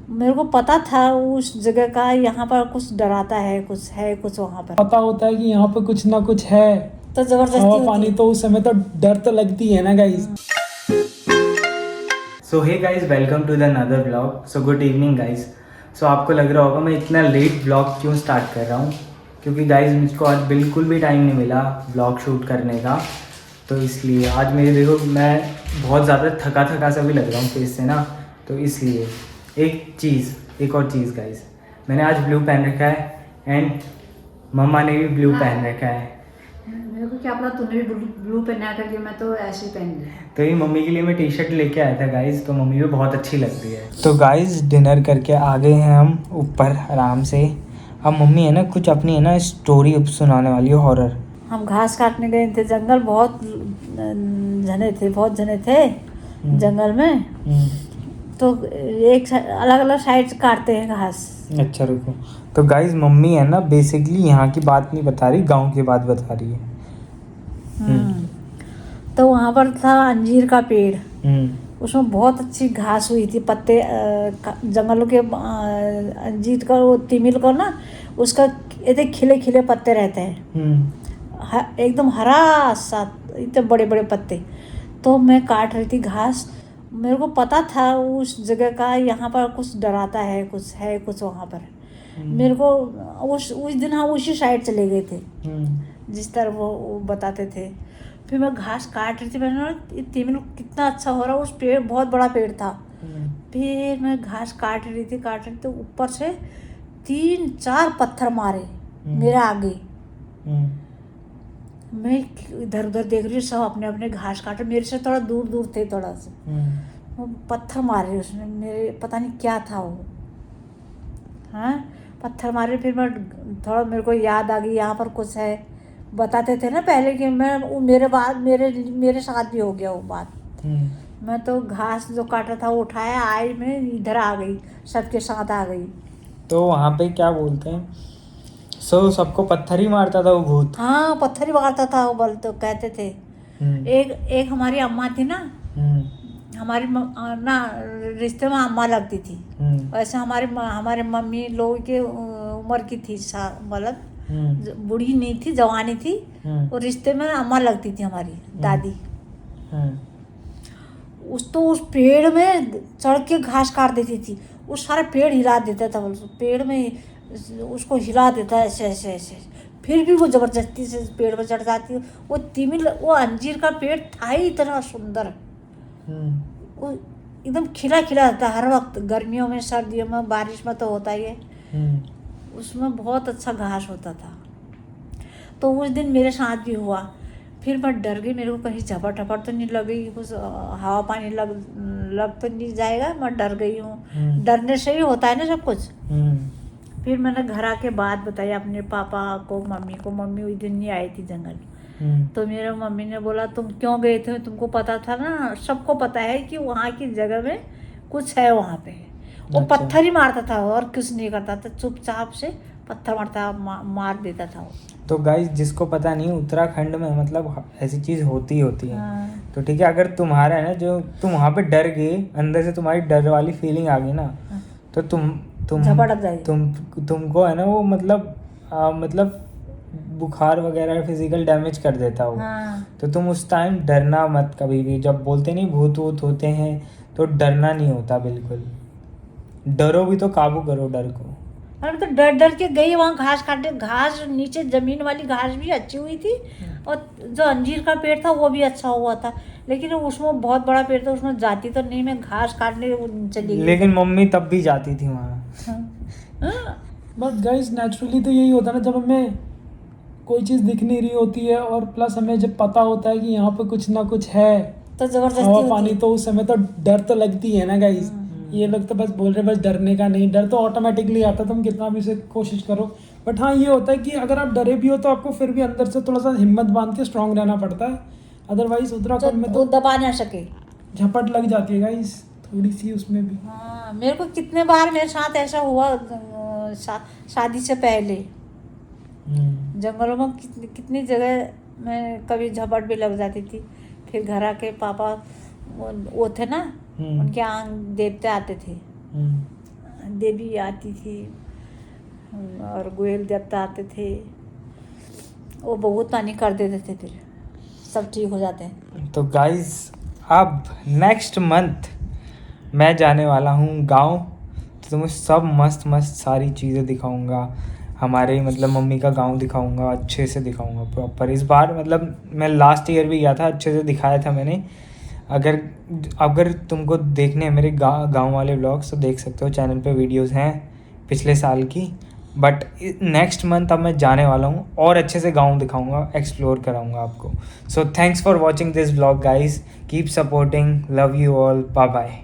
मेरे को पता था उस जगह का, यहाँ पर कुछ डराता है, कुछ वहाँ पर पता होता है कि यहाँ पे कुछ ना कुछ है, तो जबरदस्ती हवा होती पानी, है। तो उस समय तो डर तो लगती है ना guys. So hey guys, welcome to the another blog. So good evening guys. So आपको लग रहा होगा मैं इतना लेट ब्लॉग क्यों स्टार्ट कर रहा हूँ, क्योंकि गाइज मुझको आज बिल्कुल भी टाइम नहीं मिला ब्लॉग शूट करने का। तो इसलिए आज मेरे देखो मैं बहुत ज़्यादा थका थका सा भी लग रहा हूँ फेस से ना, तो इसलिए एक और चीज़ गाइज, मैंने आज ब्लू पहन रखा है एंड मम्मा ने भी ब्लू पहन रखा है। मेरे को क्या पता तूने भी ब्लू पहना करके, मैं तो ऐसे ही पहन ली। तो ये मम्मी के लिए मैं टी शर्ट लेके आया था गाइज, तो मम्मी भी बहुत अच्छी लगती है। तो गाइज डिनर करके आ गए हैं हम ऊपर आराम से। अब मम्मी है ना कुछ अपनी है ना स्टोरी सुनाने वाली है, हॉरर। हम घास काटने गए थे, जंगल बहुत जने थे जंगल में। तो एक अलग अलग साइड काटते हैं घास। अच्छा रुको, तो गाइज मम्मी है ना बेसिकली यहाँ की बात नहीं बता रही, गांव की बात बता रही है। तो वहाँ पर था अंजीर का पेड़, हम्म उसमें बहुत अच्छी घास हुई थी, पत्ते जंगलों के अंजीर का वो तिमिल को ना, उसका इतने खिले खिले पत्ते रहते हैं, एकदम हरा सा, इतने बड़े बड़े पत्ते। तो मैं काट रही थी घास, मेरे को पता था उस जगह का, यहाँ पर कुछ डराता है, कुछ वहाँ पर। मेरे को उस दिन हम उसी साइड चले गए थे जिस तरह वो बताते थे। फिर मैं घास काट रही थी, मैंने तिमिल कितना अच्छा हो रहा, उस पेड़ बहुत बड़ा पेड़ था। फिर मैं घास काट रही थी तो ऊपर से 3-4 पत्थर मारे मेरे आगे। मैं इधर उधर देख रही हूँ, सब अपने अपने घास काट रहे, मेरे से थोड़ा दूर दूर थे, थोड़ा सा वो पत्थर मारे उसने मेरे, पता नहीं क्या था वो। हाँ, पत्थर मारे। फिर मैं थोड़ा, मेरे को याद आ गई यहाँ पर कुछ है, बताते थे ना पहले कि मैं वो मेरे साथ भी हो गया वो बात। मैं तो घास जो काटा था वो उठाया, आई मैं इधर आ गई, सबके साथ आ गई। तो वहाँ पे क्या बोलते हैं, सबको पत्थर ही मारता था वो भूत। हाँ, पत्थर ही मारता था वो, बोल तो कहते थे। एक हमारी अम्मा थी ना, हमारी ना रिश्ते में अम्मा लगती थी। वैसे हमारे मम्मी लोग के उम्र की थी, मतलब बूढ़ी नहीं थी, जवानी थी, और रिश्ते में अम्मा लगती थी हमारी दादी। उस पेड़ में चढ़ के घास काट देती थी, उस सारा पेड़ हिला देता था, पेड़ में उसको हिला देता है ऐसे ऐसे ऐसे। फिर भी वो जबरदस्ती से पेड़ पर चढ़ जाती है। वो तिमिल, वो अंजीर का पेड़ था ही इतना सुंदर, वो एकदम खिला खिला रहता हर वक्त, गर्मियों में, सर्दियों में, बारिश में तो होता ही है। उसमें बहुत अच्छा घास होता था। तो उस दिन मेरे साथ भी हुआ। फिर मैं डर गई, मेरे को कहीं झपट तो नहीं लगी, कुछ हवा पानी लग तो नहीं जाएगा, मैं डर गई हूँ। डरने से ही होता है ना सब कुछ। फिर मैंने घर आके बात बताई अपने पापा को, मम्मी को। मम्मी उस दिन नहीं आई थी जंगल। तो मेरे मम्मी ने बोला तुम क्यों गए थे, तुमको पता था ना, सबको पता है कि वहाँ की जगह में कुछ है वहाँ पे। वो पत्थर ही मारता था और कुछ नहीं करता था, चुपचाप से पत्थर मारता, मार देता था वो। तो गाइस जिसको पता नहीं, उत्तराखंड में मतलब ऐसी चीज़ होती है। तो ठीक है, अगर तुम्हारा है ना, जो तुम वहाँ पे डर गए, अंदर से तुम्हारी डर वाली फीलिंग आ गई ना, तो तुमको है ना वो मतलब बुखार वगैरह फिजिकल डैमेज कर देता हो। तो तुम उस टाइम डरना मत कभी भी। जब बोलते नहीं भूत वूत होते हैं, तो डरना नहीं होता बिल्कुल। डरो भी तो काबू करो डर को। अरे तो डर डर के गई वहाँ घास काटने। घास नीचे जमीन वाली घास भी अच्छी हुई थी, और जो अंजीर का पेड़ था वो भी अच्छा हुआ था, लेकिन उसमें बहुत बड़ा पेड़ था, उसमें जाती तो नहीं, मैं घास काटने चली गई। लेकिन मम्मी तब भी जाती थी वहाँ। बस गाइस नेचुरली तो यही होता है ना, जब हमें कोई चीज़ दिख नहीं रही होती है और प्लस हमें जब पता होता है कि यहाँ पे कुछ ना कुछ है, तो जबरदस्ती हवा होती पानी, है। तो उस समय तो डर तो लगती है ना गाइस। ये लोग तो बस बोल रहे बस डरने का नहीं, डर तो ऑटोमेटिकली आता, तुम कितना भी से कोशिश करो। बट हाँ, ये होता है कि अगर आप डरे भी हो तो आपको फिर भी अंदर से थोड़ा सा हिम्मत बांध के स्ट्रांग रहना पड़ता है, अदरवाइज उत्तराखंड में तो दबा ना सके, झपट लग जाती है गाइस थोड़ी सी उसमें भी। हाँ, मेरे को कितने बार मेरे साथ ऐसा हुआ, शादी से पहले जंगलों में कितनी जगह में कभी झपट भी लग जाती थी। फिर घर आके पापा वो थे ना, उनके आंग देवते आते थे, देवी आती थी और गोयल देवता आते थे, वो बहुत पानी कर देते थे, फिर सब ठीक हो जाते हैं। तो गाइज अब नेक्स्ट मंथ मैं जाने वाला हूँ गांव, तो तुम्हें सब मस्त मस्त सारी चीज़ें दिखाऊंगा, हमारे मतलब मम्मी का गांव दिखाऊंगा, अच्छे से दिखाऊंगा प्रॉपर। इस बार मतलब मैं लास्ट ईयर भी गया था, अच्छे से दिखाया था मैंने। अगर तुमको देखने हैं मेरे गांव वाले व्लॉग्स तो देख सकते हो, चैनल पे वीडियोस हैं पिछले साल की। बट नेक्स्ट मंथ अब मैं जाने वाला हूँ और अच्छे से गांव दिखाऊंगा, एक्सप्लोर कराऊंगा आपको। So thanks for watching this vlog guys, keep supporting, love you all, bye bye.